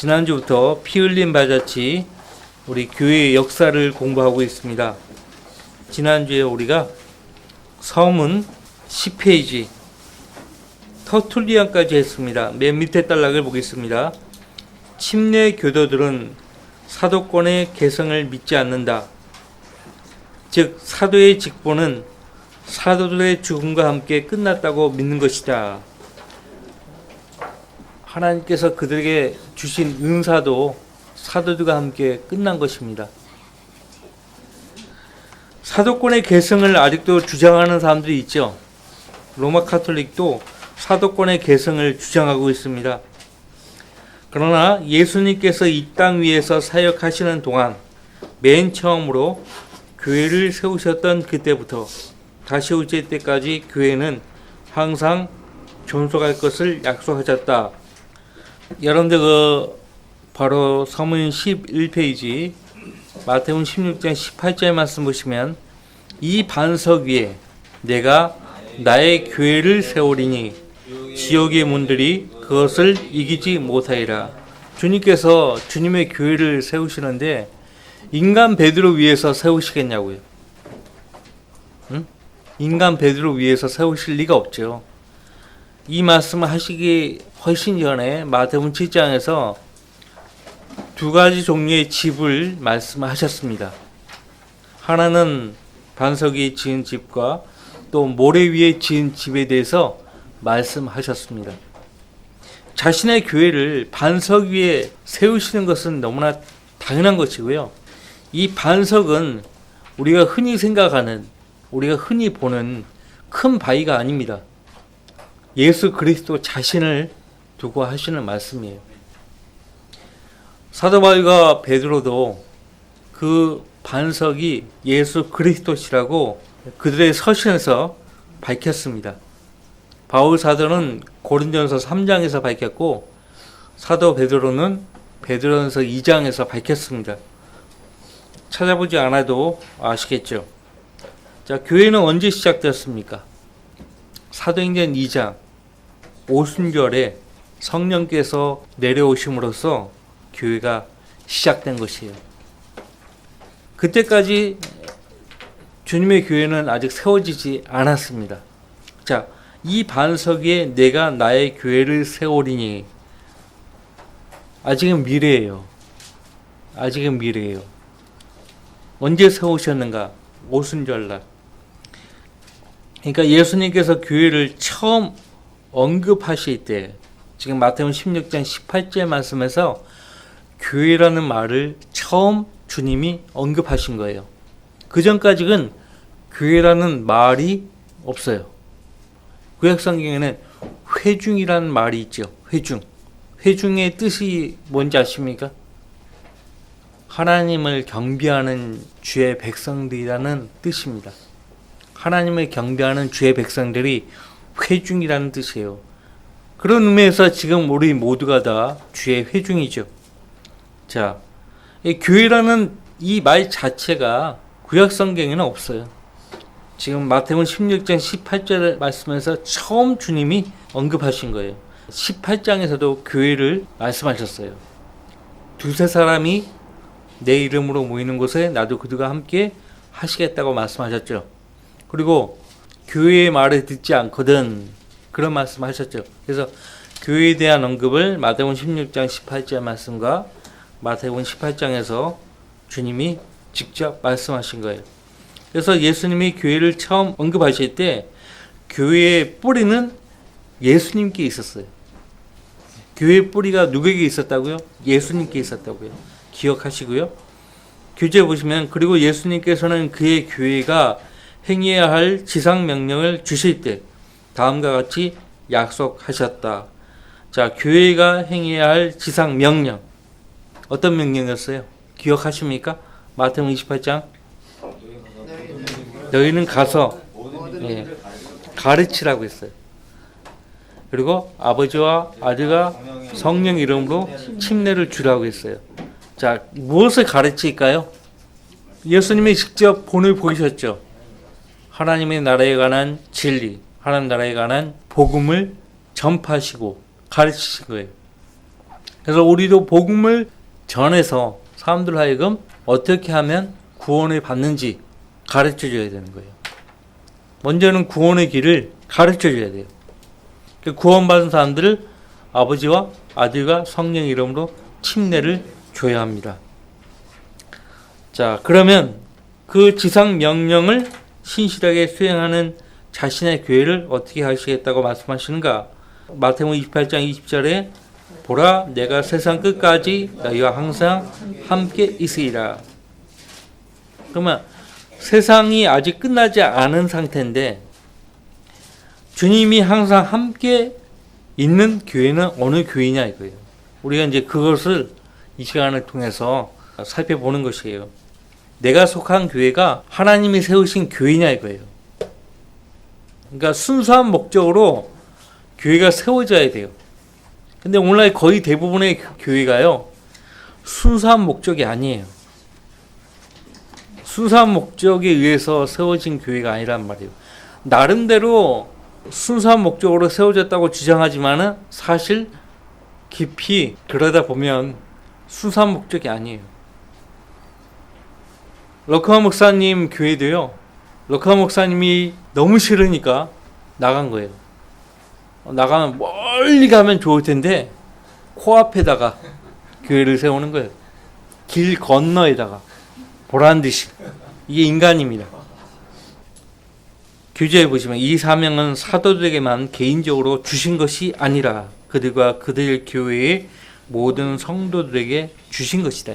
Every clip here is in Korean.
지난주부터 피 흘린 바자치 우리 교회의 역사를 공부하고 있습니다. 지난주에 우리가 서문 10페이지 터툴리안까지 했습니다. 맨 밑에 단락을 보겠습니다. 침례 교도들은 사도권의 계승을 믿지 않는다. 즉 사도의 직분은 사도들의 죽음과 함께 끝났다고 믿는 것이다. 하나님께서 그들에게 주신 은사도 사도들과 함께 끝난 것입니다. 사도권의 계승을 아직도 주장하는 사람들이 있죠. 로마 카톨릭도 사도권의 계승을 주장하고 있습니다. 그러나 예수님께서 이 땅 위에서 사역하시는 동안 맨 처음으로 교회를 세우셨던 그때부터 다시 오실 때까지 교회는 항상 존속할 것을 약속하셨다. 여러분들 바로 서문 11페이지 마태복음 16장 18절 말씀 보시면 이 반석 위에 내가 나의 교회를 세우리니 지옥의 문들이 그것을 이기지 못하리라. 주님께서 주님의 교회를 세우시는데 인간 베드로 위에서 세우시겠냐고요. 응? 인간 베드로 위에서 세우실 리가 없죠. 이 말씀을 하시기 훨씬 전에 마태복음 7장에서 두 가지 종류의 집을 말씀하셨습니다. 하나는 반석이 지은 집과 또 모래 위에 지은 집에 대해서 말씀하셨습니다. 자신의 교회를 반석 위에 세우시는 것은 너무나 당연한 것이고요. 이 반석은 우리가 흔히 생각하는, 우리가 흔히 보는 큰 바위가 아닙니다. 예수 그리스도 자신을 두고 하시는 말씀이에요. 사도 바울과 베드로도 그 반석이 예수 그리스도시라고 그들의 서신에서 밝혔습니다. 바울 사도는 고린도전서 3장에서 밝혔고 사도 베드로는 베드로전서 2장에서 밝혔습니다. 찾아보지 않아도 아시겠죠. 자, 교회는 언제 시작되었습니까? 사도행전 2장 오순절에 성령께서 내려오심으로써 교회가 시작된 것이에요. 그때까지 주님의 교회는 아직 세워지지 않았습니다. 자, 이 반석 위에 내가 나의 교회를 세우리니 아직은 미래예요. 아직은 미래예요. 언제 세우셨는가? 오순절날. 그러니까 예수님께서 교회를 처음 언급하실 때 지금 마태복음 16장 18절 말씀에서 교회라는 말을 처음 주님이 언급하신 거예요. 그 전까지는 교회라는 말이 없어요. 구약 성경에는 회중이라는 말이 있죠. 회중. 회중의 뜻이 뭔지 아십니까? 하나님을 경배하는 주의 백성들이라는 뜻입니다. 하나님을 경배하는 주의 백성들이 회중이라는 뜻이에요. 그런 의미에서 지금 우리 모두가 다 주의 회중이죠. 자, 이 교회라는 이 말 자체가 구약 성경에는 없어요. 지금 마태복음 16장 18절 말씀에서 처음 주님이 언급하신 거예요. 18장에서도 교회를 말씀하셨어요. 두세 사람이 내 이름으로 모이는 곳에 나도 그들과 함께 하시겠다고 말씀하셨죠. 그리고 교회의 말을 듣지 않거든 그런 말씀하셨죠. 그래서 교회에 대한 언급을 마태복음 16장 18절 말씀과 마태복음 18장에서 주님이 직접 말씀하신 거예요. 그래서 예수님이 교회를 처음 언급하실 때 교회의 뿌리는 예수님께 있었어요. 교회의 뿌리가 누구에게 있었다고요? 예수님께 있었다고요. 기억하시고요. 교재 보시면 그리고 예수님께서는 그의 교회가 행해야 할 지상 명령을 주실 때 다음과 같이 약속하셨다. 자, 교회가 행해야 할 지상 명령 어떤 명령이었어요? 기억하십니까? 마태복음 28장 너희는 가서 가르치라고 했어요. 그리고 아버지와 아들과 성령 이름으로 침례를 주라고 했어요. 자, 무엇을 가르칠까요? 예수님이 직접 본을 보이셨죠. 하나님의 나라에 관한 진리, 하나님 나라에 관한 복음을 전파하시고 가르치신 거예요. 그래서 우리도 복음을 전해서 사람들 하여금 어떻게 하면 구원을 받는지 가르쳐 줘야 되는 거예요. 먼저는 구원의 길을 가르쳐 줘야 돼요. 구원받은 사람들을 아버지와 아들과 성령 이름으로 침례를 줘야 합니다. 자, 그러면 그 지상 명령을 신실하게 수행하는 자신의 교회를 어떻게 하시겠다고 말씀하시는가? 마태복음 28장 20절에 보라, 내가 세상 끝까지 너희와 항상 함께 있으리라. 그러면 세상이 아직 끝나지 않은 상태인데 주님이 항상 함께 있는 교회는 어느 교회냐 이거예요. 우리가 이제 그것을 이 시간을 통해서 살펴보는 것이에요. 내가 속한 교회가 하나님이 세우신 교회냐 이거예요. 그러니까 순수한 목적으로 교회가 세워져야 돼요. 근데 오늘날 거의 대부분의 교회가요, 순수한 목적이 아니에요. 순수한 목적에 의해서 세워진 교회가 아니란 말이에요. 나름대로 순수한 목적으로 세워졌다고 주장하지만은 사실 깊이 들여다보면 순수한 목적이 아니에요. 럭커 목사님 교회도요, 럭커 목사님이 너무 싫으니까 나간 거예요. 나가면 멀리 가면 좋을 텐데 코앞에다가 교회를 세우는 거예요. 길 건너에다가 보란 듯이. 이게 인간입니다. 교재에 보시면 이 사명은 사도들에게만 개인적으로 주신 것이 아니라 그들과 그들 교회의 모든 성도들에게 주신 것이다.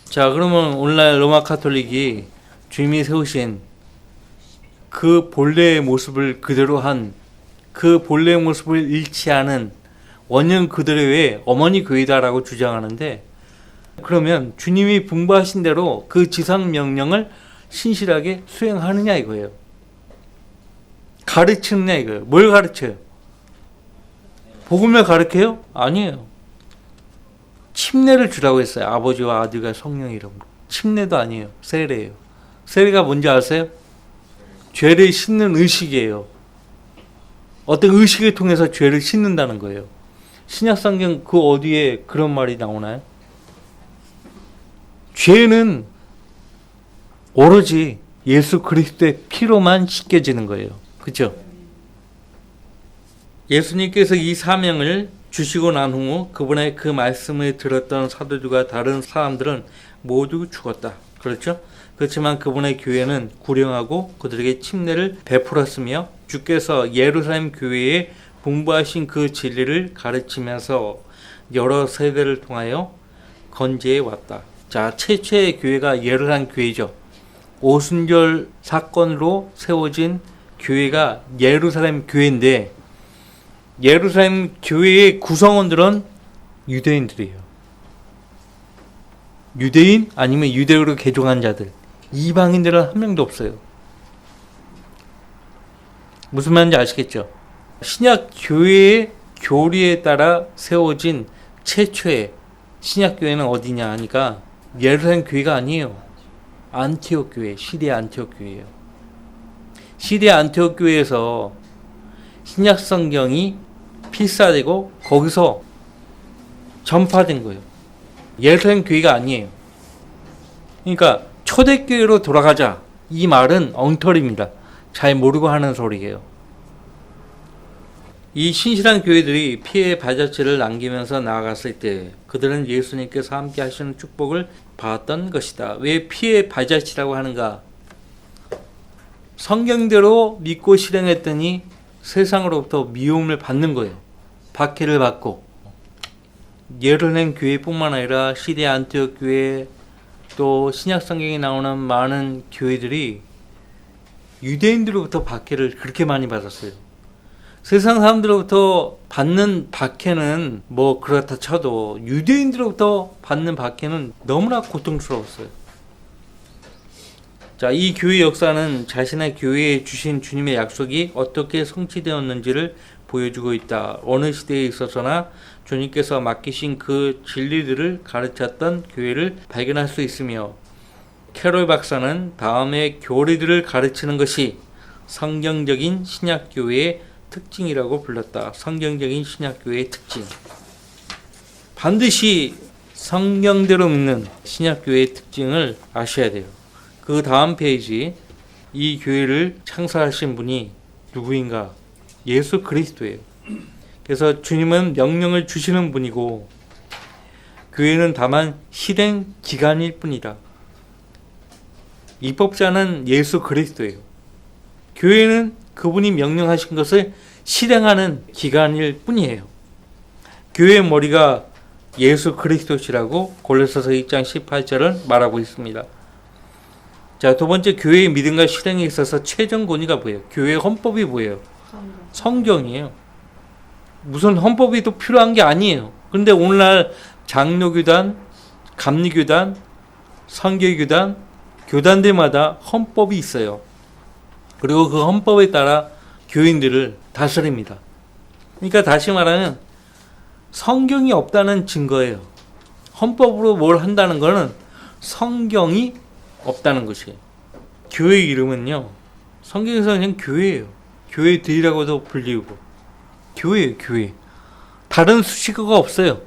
자, 그러면 오늘날 로마 카톨릭이 주님이 세우신 그 본래의 모습을 그대로 한, 그 본래의 모습을 잃지 않은 원형 그대로의 어머니 교회다라고 주장하는데, 그러면 주님이 분부하신 대로 그 지상 명령을 신실하게 수행하느냐 이거예요. 가르치느냐 이거예요. 뭘 가르쳐요? 복음을 가르쳐요? 아니에요. 침례를 주라고 했어요. 아버지와 아들과 성령 이름으로. 침례도 아니에요. 세례예요. 세례가 뭔지 아세요? 죄를 씻는 의식이에요. 어떤 의식을 통해서 죄를 씻는다는 거예요. 신약성경 그 어디에 그런 말이 나오나요? 죄는 오로지 예수 그리스도의 피로만 씻겨지는 거예요. 그렇죠? 예수님께서 이 사명을 주시고 난 후 그분의 그 말씀을 들었던 사도들과 다른 사람들은 모두 죽었다. 그렇죠? 그렇지만 그분의 교회는 구령하고 그들에게 침례를 베풀었으며 주께서 예루살렘 교회에 분부하신 그 진리를 가르치면서 여러 세대를 통하여 건재해 왔다. 자, 최초의 교회가 예루살렘 교회죠. 오순절 사건으로 세워진 교회가 예루살렘 교회인데 예루살렘 교회의 구성원들은 유대인들이에요. 유대인 아니면 유대교로 개종한 자들. 이방인들은 한 명도 없어요. 무슨 말인지 아시겠죠? 신약 교회의 교리에 따라 세워진 최초의 신약 교회는 어디냐 하니까 예루살렘 교회가 아니에요. 안티옥 교회, 시리아 안티옥 교회예요. 시리아 안티옥 교회에서 신약 성경이 필사되고 거기서 전파된 거예요. 예루살렘 교회가 아니에요. 그러니까 초대교회로 돌아가자. 이 말은 엉터리입니다. 잘 모르고 하는 소리예요. 이 신실한 교회들이 피의 발자취를 남기면서 나아갔을 때 그들은 예수님께서 함께 하시는 축복을 받았던 것이다. 왜 피의 발자취라고 하는가? 성경대로 믿고 실행했더니 세상으로부터 미움을 받는 거예요. 박해를 받고. 예루살렘 교회뿐만 아니라 시대 안티옥 교회 또 신약 성경에 나오는 많은 교회들이 유대인들로부터 박해를 그렇게 많이 받았어요. 세상 사람들로부터 받는 박해는 뭐 그렇다 쳐도 유대인들로부터 받는 박해는 너무나 고통스러웠어요. 자, 이 교회 역사는 자신의 교회에 주신 주님의 약속이 어떻게 성취되었는지를 보여주고 있다. 어느 시대에 있어서나 주님께서 맡기신 그 진리들을 가르쳤던 교회를 발견할 수 있으며 캐롤 박사는 다음에 교리들을 가르치는 것이 성경적인 신약교회의 특징이라고 불렀다. 성경적인 신약교회의 특징. 반드시 성경대로 믿는 신약교회의 특징을 아셔야 돼요. 그 다음 페이지, 이 교회를 창설하신 분이 누구인가? 예수 그리스도예요. 그래서 주님은 명령을 주시는 분이고 교회는 다만 실행 기관일 뿐이다. 입법자는 예수 그리스도예요. 교회는 그분이 명령하신 것을 실행하는 기관일 뿐이에요. 교회의 머리가 예수 그리스도시라고 골로새서 2장 18절은 말하고 있습니다. 자, 두 번째, 교회의 믿음과 실행에 있어서 최종 권위가 뭐예요? 교회의 헌법이 뭐예요? 성경이에요. 무슨 헌법이 또 필요한 게 아니에요. 그런데 오늘날 장로교단, 감리교단, 선교교단, 교단들마다 헌법이 있어요. 그리고 그 헌법에 따라 교인들을 다스립니다. 그러니까 다시 말하면 성경이 없다는 증거예요. 헌법으로 뭘 한다는 것은 성경이 없다는 것이에요. 교회 이름은요, 성경에서는 그냥 교회예요. 교회들이라고도 불리고 교회예요. 교회. 다른 수식어가 없어요.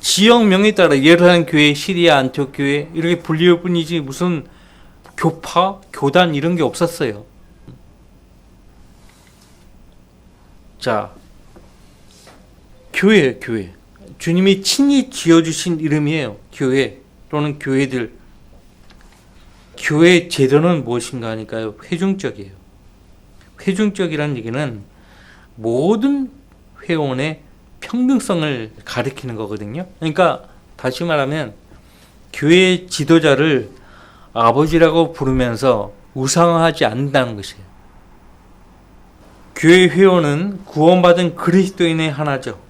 지역명에 따라 예루살렘 교회, 시리아 안티옥 교회 이렇게 불릴 뿐이지 무슨 교파, 교단 이런 게 없었어요. 자, 교회예요. 교회. 주님이 친히 지어주신 이름이에요. 교회 또는 교회들. 교회 제도는 무엇인가 하니까요, 회중적이에요. 회중적이라는 얘기는 모든 회원의 평등성을 가리키는 거거든요. 그러니까 다시 말하면 교회 지도자를 아버지라고 부르면서 우상화하지 않는다는 것이에요. 교회 회원은 구원받은 그리스도인의 하나죠.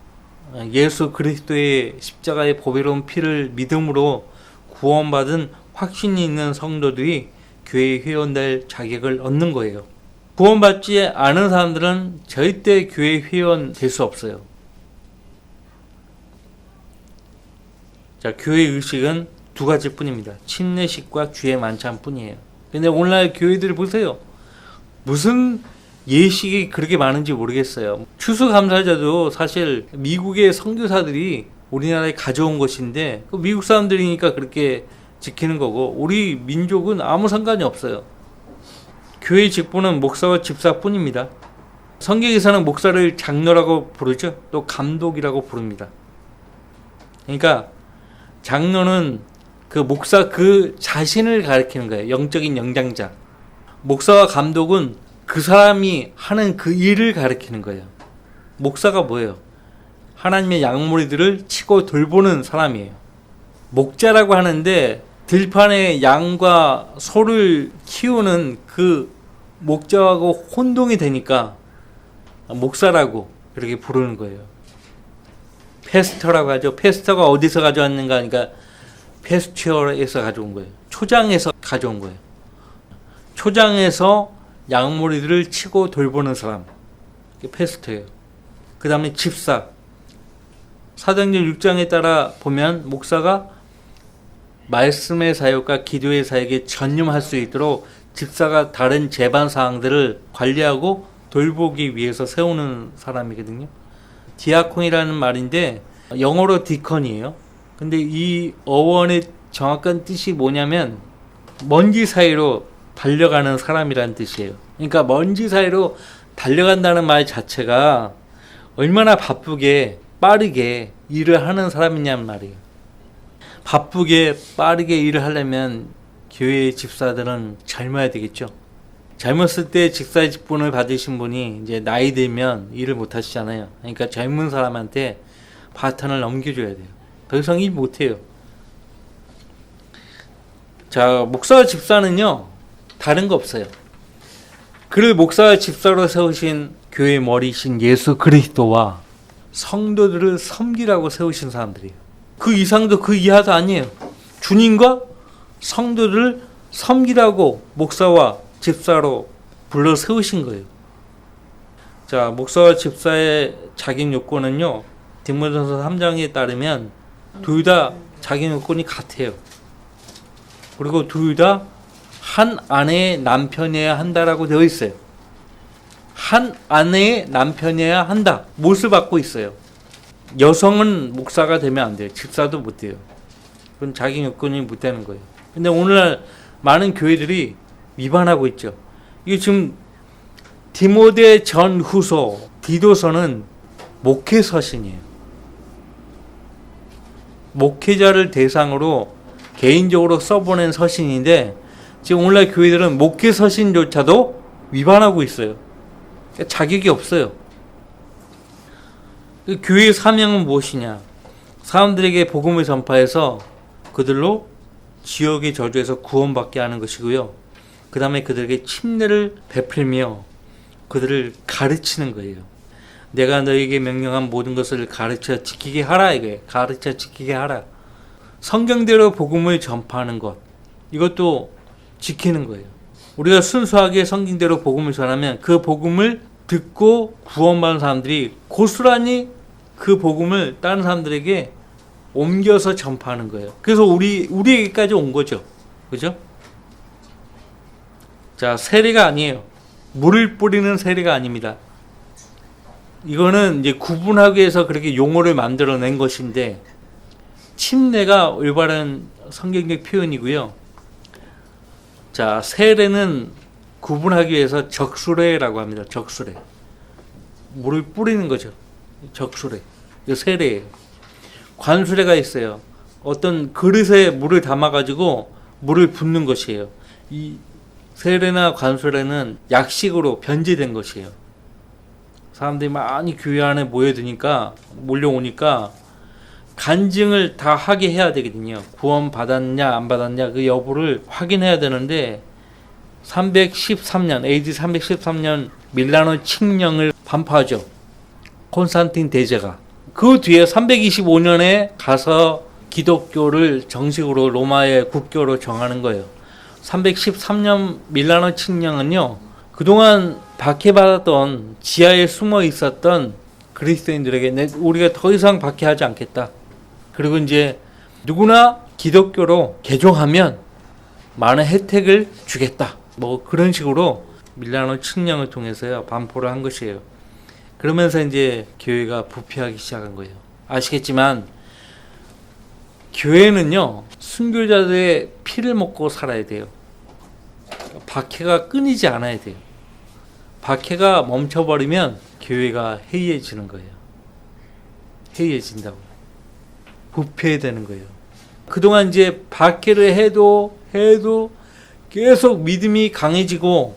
예수 그리스도의 십자가의 보배로운 피를 믿음으로 구원받은 확신이 있는 성도들이 교회 회원될 자격을 얻는 거예요. 구원받지 않은 사람들은 절대 교회 회원 될 수 없어요. 자, 교회 의식은 두 가지 뿐입니다. 침례식과 주의 만찬 뿐이에요. 근데 오늘날 교회들 보세요. 무슨 예식이 그렇게 많은지 모르겠어요. 추수감사자도 사실 미국의 선교사들이 우리나라에 가져온 것인데 미국 사람들이니까 그렇게 지키는 거고 우리 민족은 아무 상관이 없어요. 교회 직분은 목사와 집사뿐입니다. 성경에서는 목사를 장로라고 부르죠. 또 감독이라고 부릅니다. 그러니까 장로는 그 목사 그 자신을 가리키는 거예요. 영적인 연장자. 목사와 감독은 그 사람이 하는 그 일을 가리키는 거예요. 목사가 뭐예요? 하나님의 양무리들을 치고 돌보는 사람이에요. 목자라고 하는데 들판에 양과 소를 키우는 그 목자하고 혼동이 되니까 목사라고 그렇게 부르는 거예요. 페스터라고 하죠. 페스터가 어디서 가져왔는가 하니까 페스튜어에서 가져온 거예요. 초장에서 가져온 거예요. 초장에서 양머리들을 치고 돌보는 사람. 이게 페스터예요. 그 다음에 집사. 사도행전 6장에 따라 보면 목사가 말씀의 사역과 기도의 사역에 전념할 수 있도록 집사가 다른 재반 사항들을 관리하고 돌보기 위해서 세우는 사람이거든요. 디아콘이라는 말인데 영어로 디컨이에요. 근데 이 어원의 정확한 뜻이 뭐냐면 먼지 사이로 달려가는 사람이라는 뜻이에요. 그러니까 먼지 사이로 달려간다는 말 자체가 얼마나 바쁘게 빠르게 일을 하는 사람이냐는 말이에요. 바쁘게 빠르게 일을 하려면 교회 집사들은 젊어야 되겠죠. 젊었을 때 집사 직분을 받으신 분이 이제 나이 들면 일을 못 하시잖아요. 그러니까 젊은 사람한테 바톤을 넘겨줘야 돼요. 더 이상 일 못 해요. 자, 목사와 집사는요, 다른 거 없어요. 그를 목사와 집사로 세우신 교회의 머리신 예수 그리스도와 성도들을 섬기라고 세우신 사람들이에요. 그 이상도 그 이하도 아니에요. 주님과 성도들을 섬기라고 목사와 집사로 불러 세우신 거예요. 자, 목사와 집사의 자격 요건은요, 디모데전서 3장에 따르면 둘 다 자격 요건이 같아요. 그리고 둘 다 한 아내의 남편이어야 한다라고 되어 있어요. 한 아내의 남편이어야 한다. 못을 받고 있어요. 여성은 목사가 되면 안 돼요. 집사도 못 돼요. 그건 자기 여건이 못 되는 거예요. 근데 오늘날 많은 교회들이 위반하고 있죠. 이게 지금 디모데 전후서 디도서는 목회 서신이에요. 목회자를 대상으로 개인적으로 써보낸 서신인데 지금 오늘날 교회들은 목회 서신조차도 위반하고 있어요. 자격이 없어요. 교회의 사명은 무엇이냐? 사람들에게 복음을 전파해서 그들로 지옥의 저주에서 구원받게 하는 것이고요. 그 다음에 그들에게 침례를 베풀며 그들을 가르치는 거예요. 내가 너에게 명령한 모든 것을 가르쳐 지키게 하라 이거예요. 가르쳐 지키게 하라. 성경대로 복음을 전파하는 것, 이것도 지키는 거예요. 우리가 순수하게 성경대로 복음을 전하면 그 복음을 듣고 구원받은 사람들이 고스란히 그 복음을 다른 사람들에게 옮겨서 전파하는 거예요. 그래서 우리에게까지 온 거죠. 그죠? 자, 세례가 아니에요. 물을 뿌리는 세례가 아닙니다. 이거는 이제 구분하기 위해서 그렇게 용어를 만들어낸 것인데, 침례가 올바른 성경적 표현이고요. 자, 세례는 구분하기 위해서 적수례라고 합니다. 적수례. 물을 뿌리는 거죠. 적수례. 이거 세례예요. 관수례가 있어요. 어떤 그릇에 물을 담아가지고 물을 붓는 것이에요. 이 세례나 관수례는 약식으로 변질된 것이에요. 사람들이 많이 교회 안에 몰려오니까 간증을 다 하게 해야 되거든요. 구원 받았냐 안 받았냐 그 여부를 확인해야 되는데 313년 AD 313년 밀라노 칙령을 반포하죠. 콘스탄틴 대제가. 그 뒤에 325년에 가서 기독교를 정식으로 로마의 국교로 정하는 거예요. 313년 밀라노 칙령은요, 그동안 박해받았던 지하에 숨어 있었던 그리스도인들에게 우리가 더 이상 박해하지 않겠다. 그리고 이제 누구나 기독교로 개종하면 많은 혜택을 주겠다. 뭐 그런 식으로 밀라노 칙령을 통해서요 반포를 한 것이에요. 그러면서 이제 교회가 부패하기 시작한 거예요. 아시겠지만 교회는요 순교자들의 피를 먹고 살아야 돼요. 박해가 끊이지 않아야 돼요. 박해가 멈춰버리면 교회가 해이해지는 거예요. 해이해진다고. 부패되는 거예요. 그동안 이제 박해를 해도 계속 믿음이 강해지고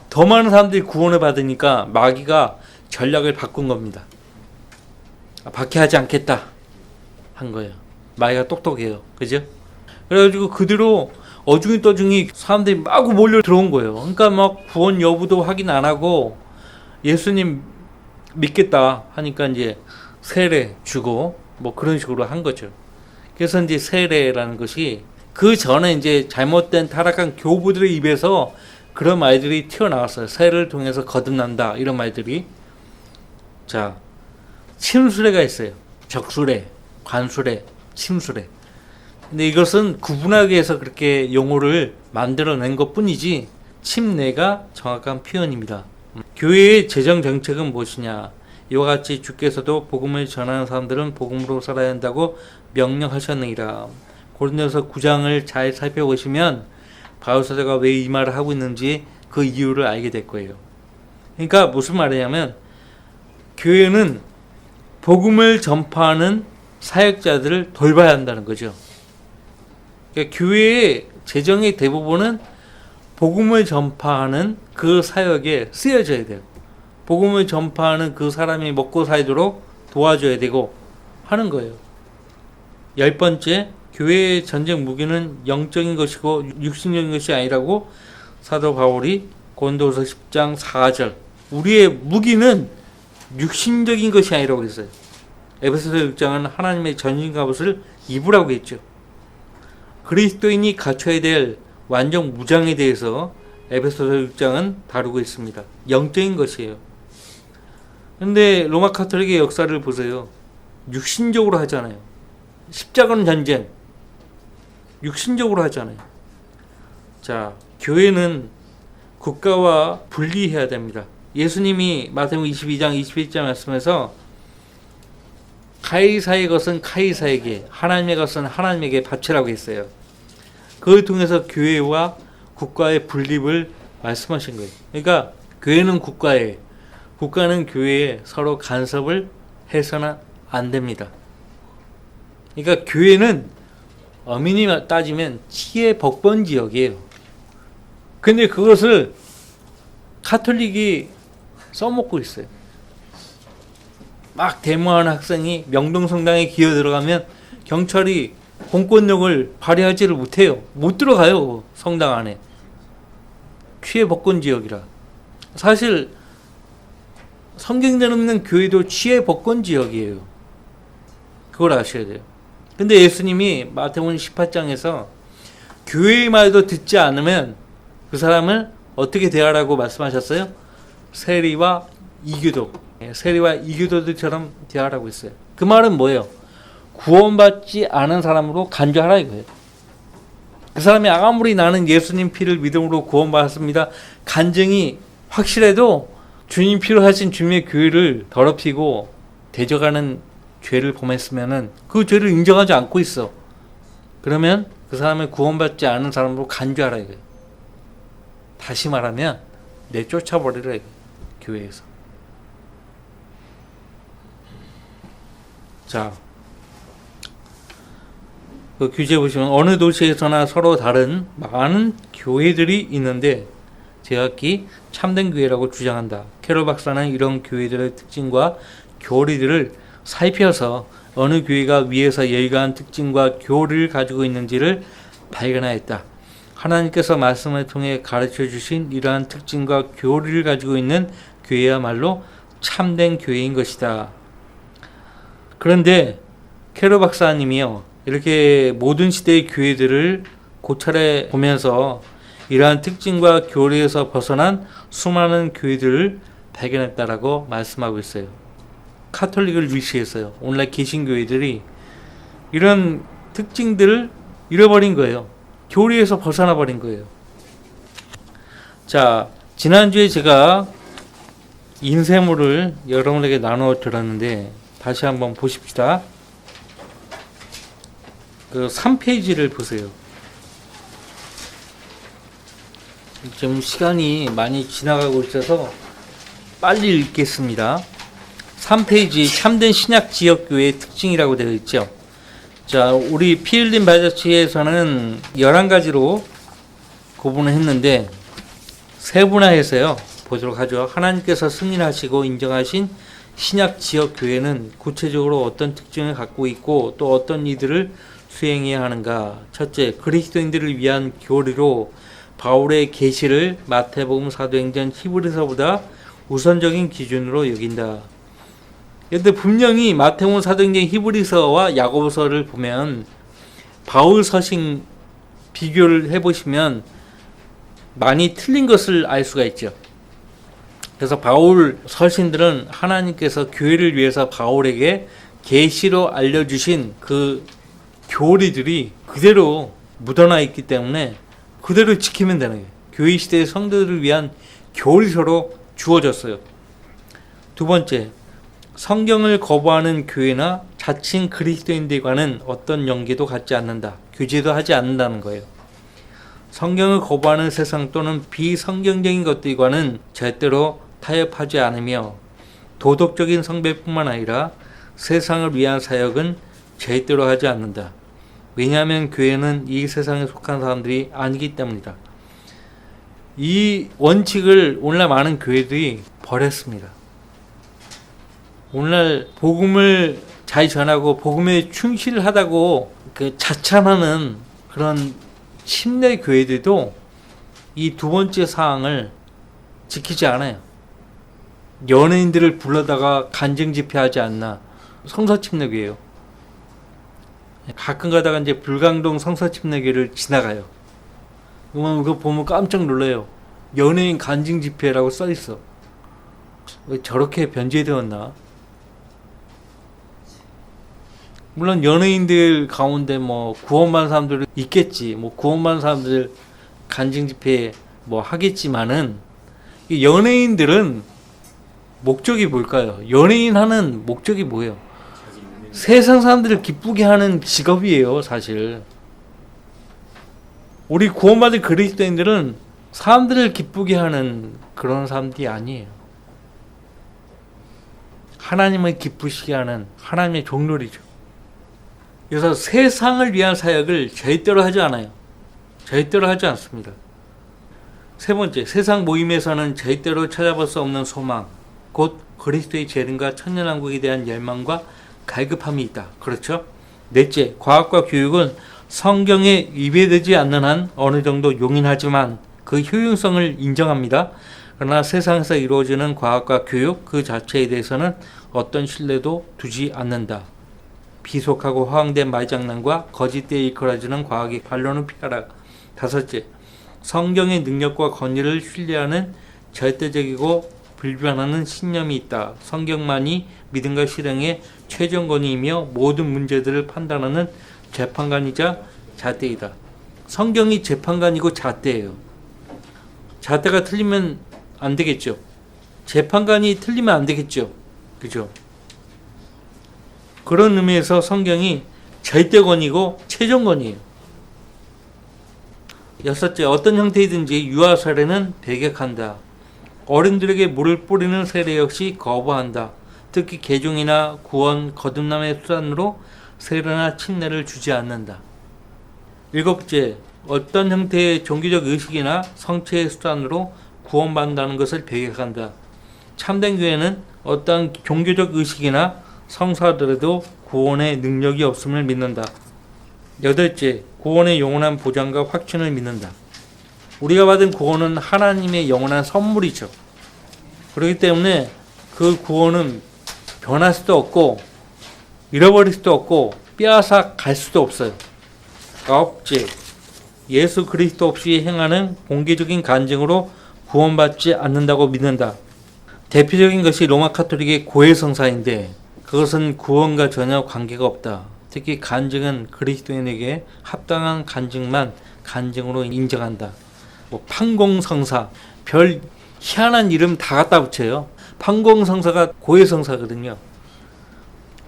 더 많은 사람들이 구원을 받으니까 마귀가 전략을 바꾼 겁니다. 박해하지 않겠다 한 거예요. 마귀가 똑똑해요. 그죠? 그래가지고 그대로 어중이 떠중이 사람들이 마구 몰려 들어온 거예요. 그러니까 막 구원 여부도 확인 안 하고 예수님 믿겠다 하니까 이제 세례 주고 뭐 그런 식으로 한 거죠. 그래서 이제 세례라는 것이 그 전에 이제 잘못된 타락한 교부들의 입에서 그런 말들이 튀어나왔어요. 세례를 통해서 거듭난다 이런 말들이. 자, 침수례가 있어요. 적수례, 관수례, 침수례. 근데 이것은 구분하기 위해서 그렇게 용어를 만들어낸 것뿐이지 침례가 정확한 표현입니다. 교회의 재정 정책은 무엇이냐? 이와 같이 주께서도 복음을 전하는 사람들은 복음으로 살아야 한다고 명령하셨느니라. 고린도서 9장을 잘 살펴보시면 바울 사도가 왜 이 말을 하고 있는지 그 이유를 알게 될 거예요. 그러니까 무슨 말이냐면 교회는 복음을 전파하는 사역자들을 돌봐야 한다는 거죠. 그러니까 교회의 재정의 대부분은 복음을 전파하는 그 사역에 쓰여져야 돼요. 복음을 전파하는 그 사람이 먹고 살도록 도와줘야 되고 하는 거예요. 10번째, 교회의 전쟁 무기는 영적인 것이고 육신적인 것이 아니라고 사도 바울이 고린도서 10장 4절 우리의 무기는 육신적인 것이 아니라고 했어요. 에베소서 6장은 하나님의 전신 갑옷을 입으라고 했죠. 그리스도인이 갖춰야 될 완전 무장에 대해서 에베소서 6장은 다루고 있습니다. 영적인 것이에요. 근데 로마 카톨릭의 역사를 보세요. 육신적으로 하잖아요. 십자가는 전쟁. 육신적으로 하잖아요. 자, 교회는 국가와 분리해야 됩니다. 예수님이 마태복음 22장 21절 말씀에서 가이사의 것은 가이사에게, 하나님의 것은 하나님에게 바치라고 했어요. 그걸 통해서 교회와 국가의 분립을 말씀하신 거예요. 그러니까 교회는 국가에, 국가는 교회에 서로 간섭을 해서는 안 됩니다. 그러니까 교회는 엄연히 따지면 치의 법권 지역이에요. 근데 그것을 카톨릭이 써먹고 있어요. 막 데모하는 학생이 명동성당에 기어 들어가면 경찰이 공권력을 발휘하지를 못해요. 못 들어가요, 성당 안에. 취해 법권 지역이라. 사실 성경대로 있는 교회도 취해 법권 지역이에요. 그걸 아셔야 돼요. 근데 예수님이 마태복음 18장에서 교회의 말도 듣지 않으면 그 사람을 어떻게 대하라고 말씀하셨어요? 세리와 이교도, 세리와 이교도들처럼 대하라고 했어요. 그 말은 뭐예요? 구원받지 않은 사람으로 간주하라 이거예요. 그 사람이 아무리 나는 예수님 피를 믿음으로 구원받았습니다 간증이 확실해도 주님 피로 하신 주님의 교회를 더럽히고 대적하는 죄를 범했으면은 그 죄를 인정하지 않고 있어. 그러면 그 사람을 구원받지 않은 사람으로 간주하라 이거예요. 다시 말하면 내쫓아버리라 이거예요. 교회에서. 자, 그 규제 보시면 어느 도시에서나 서로 다른 많은 교회들이 있는데 제각기 참된 교회라고 주장한다. 캐롤 박사는 이런 교회들의 특징과 교리들을 살펴서 어느 교회가 위에서 예의가한 특징과 교리를 가지고 있는지를 발견하였다. 하나님께서 말씀을 통해 가르쳐 주신 이러한 특징과 교리를 가지고 있는 교회야말로 참된 교회인 것이다. 그런데 캐롤 박사님이요, 이렇게 모든 시대의 교회들을 고찰해 보면서 이러한 특징과 교리에서 벗어난 수많은 교회들을 발견했다라고 말씀하고 있어요. 카톨릭을 위시했어요. 오늘날 개신교회들이 이런 특징들을 잃어버린 거예요. 교리에서 벗어나 버린 거예요. 자, 지난주에 제가 인쇄물을 여러분에게 나눠 드렸는데 다시 한번 보십시다. 그 3페이지를 보세요. 지금 시간이 많이 지나가고 있어서 빨리 읽겠습니다. 3페이지 참된 신약 지역교회의 특징이라고 되어 있죠. 자, 우리 피일린 바이저치에서는 11가지로 구분을 했는데 세분화해서요 보도록 하죠. 하나님께서 승인하시고 인정하신 신약 지역교회는 구체적으로 어떤 특징을 갖고 있고 또 어떤 이들을 수행해야 하는가. 첫째, 그리스도인들을 위한 교리로 바울의 계시를 마태복음, 사도행전, 히브리서보다 우선적인 기준으로 여긴다. 그런데 분명히 마태복음, 사도행전, 히브리서와 야고보서를 보면 바울 서신 비교를 해보시면 많이 틀린 것을 알 수가 있죠. 그래서 바울 서신들은 하나님께서 교회를 위해서 바울에게 계시로 알려주신 그 교리들이 그대로 묻어나 있기 때문에 그대로 지키면 되는 거예요. 교회 시대의 성도들을 위한 교리서로 주어졌어요. 두 번째, 성경을 거부하는 교회나 자칭 그리스도인들과는 어떤 연계도 갖지 않는다. 교제도 하지 않는다는 거예요. 성경을 거부하는 세상 또는 비성경적인 것들과는 절대로 타협하지 않으며 도덕적인 성배뿐만 아니라 세상을 위한 사역은 절대로 하지 않는다. 왜냐하면 교회는 이 세상에 속한 사람들이 아니기 때문이다. 이 원칙을 오늘날 많은 교회들이 버렸습니다. 오늘날 복음을 잘 전하고 복음에 충실하다고 그 자찬하는 그런 침례 교회들도 이 두 번째 사항을 지키지 않아요. 연예인들을 불러다가 간증 집회하지 않나. 성서침례교회예요. 가끔 가다가 이제 불광동 성서침례교회를 지나가요. 그거 보면 깜짝 놀라요. 연예인 간증 집회라고 써 있어. 왜 저렇게 변제되었나? 물론 연예인들 가운데 뭐 구원받은 사람들 있겠지. 뭐 구원받은 사람들 간증 집회 뭐 하겠지만은 이 연예인들은 목적이 뭘까요? 연예인 하는 목적이 뭐예요? 세상 사람들을 기쁘게 하는 직업이에요, 사실. 우리 구원받은 그리스도인들은 사람들을 기쁘게 하는 그런 사람들이 아니에요. 하나님을 기쁘시게 하는 하나님의 종들이죠. 그래서 세상을 위한 사역을 절대로 하지 않아요. 절대로 하지 않습니다. 세 번째, 세상 모임에서는 절대로 찾아볼 수 없는 소망, 곧 그리스도의 재림과 천년왕국에 대한 열망과 갈급함이 있다. 그렇죠? 넷째, 과학과 교육은 성경에 위배되지 않는 한 어느 정도 용인하지만 그 효용성을 인정합니다. 그러나 세상에서 이루어지는 과학과 교육 그 자체에 대해서는 어떤 신뢰도 두지 않는다. 비속하고 허황된 말장난과 거짓되이 일컬어지는 과학의 반론은 피하라. 다섯째, 성경의 능력과 권위를 신뢰하는 절대적이고 불변하는 신념이 있다. 성경만이 믿음과 실행의 최종 권위이며 모든 문제들을 판단하는 재판관이자 잣대이다. 성경이 재판관이고 잣대예요. 잣대가 틀리면 안 되겠죠. 재판관이 틀리면 안 되겠죠. 그죠? 그런 의미에서 성경이 절대권이고 최종권이에요. 여섯째, 어떤 형태이든지 유아 세례는 배격한다. 어른들에게 물을 뿌리는 세례 역시 거부한다. 특히 개종이나 구원, 거듭남의 수단으로 세례나 침례를 주지 않는다. 일곱째, 어떤 형태의 종교적 의식이나 성체의 수단으로 구원받는다는 것을 배격한다. 참된 교회는 어떠한 종교적 의식이나 성사들에도 구원의 능력이 없음을 믿는다. 여덟째, 구원의 영원한 보장과 확신을 믿는다. 우리가 받은 구원은 하나님의 영원한 선물이죠. 그렇기 때문에 그 구원은 변할 수도 없고 잃어버릴 수도 없고 빼앗아 갈 수도 없어요. 아홉째, 예수 그리스도 없이 행하는 공개적인 간증으로 구원받지 않는다고 믿는다. 대표적인 것이 로마 카톨릭의 고해성사인데 그것은 구원과 전혀 관계가 없다. 특히 간증은 그리스도인에게 합당한 간증만 간증으로 인정한다. 판공성사, 별 희한한 이름 다 갖다 붙여요. 판공성사가 고해성사거든요.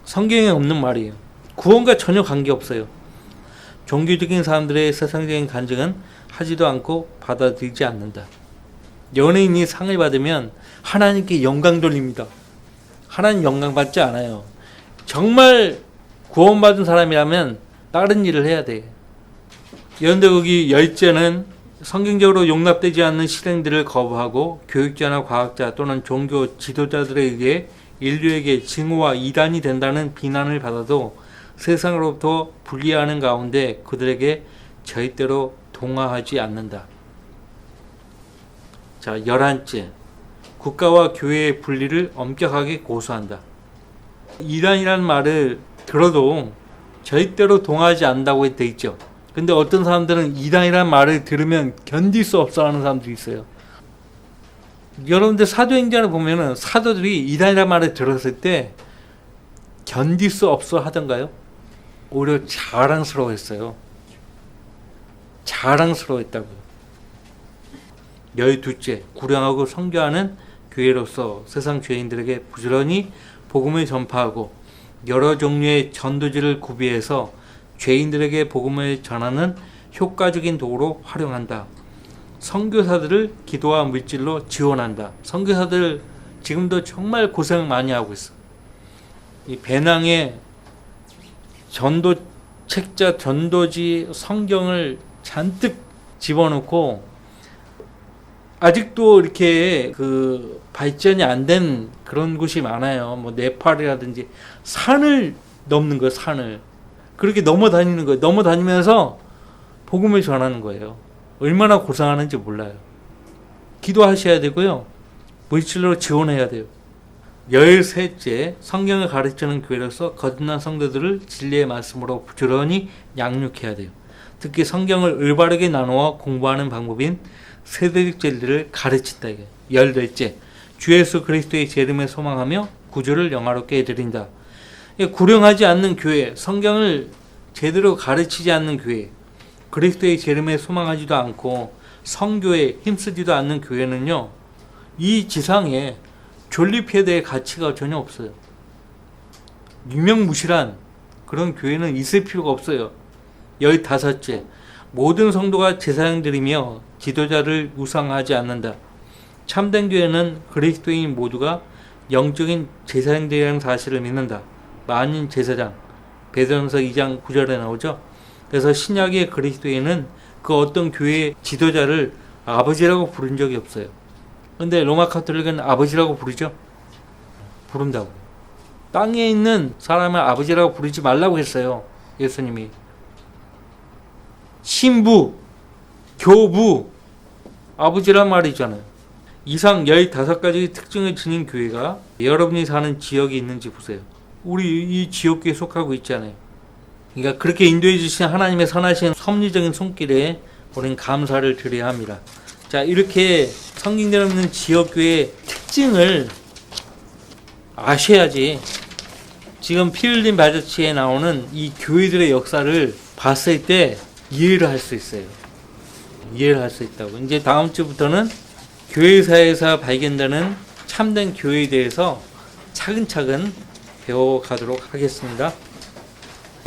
성경에 없는 말이에요. 구원과 전혀 관계없어요. 종교적인 사람들의 세상적인 간증은 하지도 않고 받아들이지 않는다. 연예인이 상을 받으면 하나님께 영광 돌립니다. 하나님 영광 받지 않아요. 정말 구원받은 사람이라면 다른 일을 해야 돼. 그런데 거기 열째는 성경적으로 용납되지 않는 실행들을 거부하고 교육자나 과학자 또는 종교 지도자들에 의해 인류에게 증오와 이단이 된다는 비난을 받아도 세상으로부터 분리하는 가운데 그들에게 절대로 동화하지 않는다. 자, 11째, 국가와 교회의 분리를 엄격하게 고수한다. 이단이라는 말을 들어도 절대로 동화하지 않는다고 되어 있죠. 근데 어떤 사람들은 이단이라는 말을 들으면 견딜 수 없어 하는 사람들이 있어요. 여러분들 사도행전을 보면은 사도들이 이단이라는 말을 들었을 때 견딜 수 없어 하던가요? 오히려 자랑스러워했어요. 자랑스러워했다고요. 12째, 구량하고 선교하는 교회로서 세상 죄인들에게 부지런히 복음을 전파하고 여러 종류의 전도지를 구비해서 죄인들에게 복음을 전하는 효과적인 도구로 활용한다. 선교사들을 기도와 물질로 지원한다. 선교사들 지금도 정말 고생 많이 하고 있어. 이 배낭에 전도 책자, 전도지, 성경을 잔뜩 집어넣고 아직도 이렇게 그 발전이 안 된 그런 곳이 많아요. 뭐 네팔이라든지 산을 넘는 거예요. 산을 그렇게 넘어다니는 거예요. 넘어다니면서 복음을 전하는 거예요. 얼마나 고생하는지 몰라요. 기도하셔야 되고요. 물질로 지원해야 돼요. 13째, 성경을 가르치는 교회로서 거듭난 성도들을 진리의 말씀으로 부지런히 양육해야 돼요. 특히 성경을 올바르게 나누어 공부하는 방법인 세대적 진리를 가르친다. 14째, 주 예수 그리스도의 재림에 소망하며 구주를 영화롭게 해드린다. 구령하지 않는 교회, 성경을 제대로 가르치지 않는 교회, 그리스도의 재림에 소망하지도 않고 성교에 힘쓰지도 않는 교회는요, 이 지상에 존립해야 될 가치가 전혀 없어요. 유명무실한 그런 교회는 있을 필요가 없어요. 15째, 모든 성도가 제사장 드리며 지도자를 우상하지 않는다. 참된 교회는 그리스도인 모두가 영적인 제사장들이라는 사실을 믿는다. 만인 제사장, 베드로전서 2장 9절에 나오죠. 그래서 신약의 그리스도인은 그 어떤 교회의 지도자를 아버지라고 부른 적이 없어요. 근데 로마 카톨릭은 아버지라고 부르죠. 부른다고. 땅에 있는 사람을 아버지라고 부르지 말라고 했어요. 예수님이. 신부, 교부, 아버지란 말이잖아요. 이상 15가지 특징을 지닌 교회가 여러분이 사는 지역이 있는지 보세요. 우리 이 지역교에 속하고 있잖아요. 그러니까 그렇게 인도해 주신 하나님의 선하신 섭리적인 손길에 우리는 감사를 드려야 합니다. 자, 이렇게 성경대로 있는 지역교회의 특징을 아셔야지 지금 피 흘린 발자취에 나오는 이 교회들의 역사를 봤을 때 이해를 할 수 있어요. 이해를 할 수 있다고. 이제 다음 주부터는 교회사에서 발견되는 참된 교회에 대해서 차근차근 배워가도록 하겠습니다.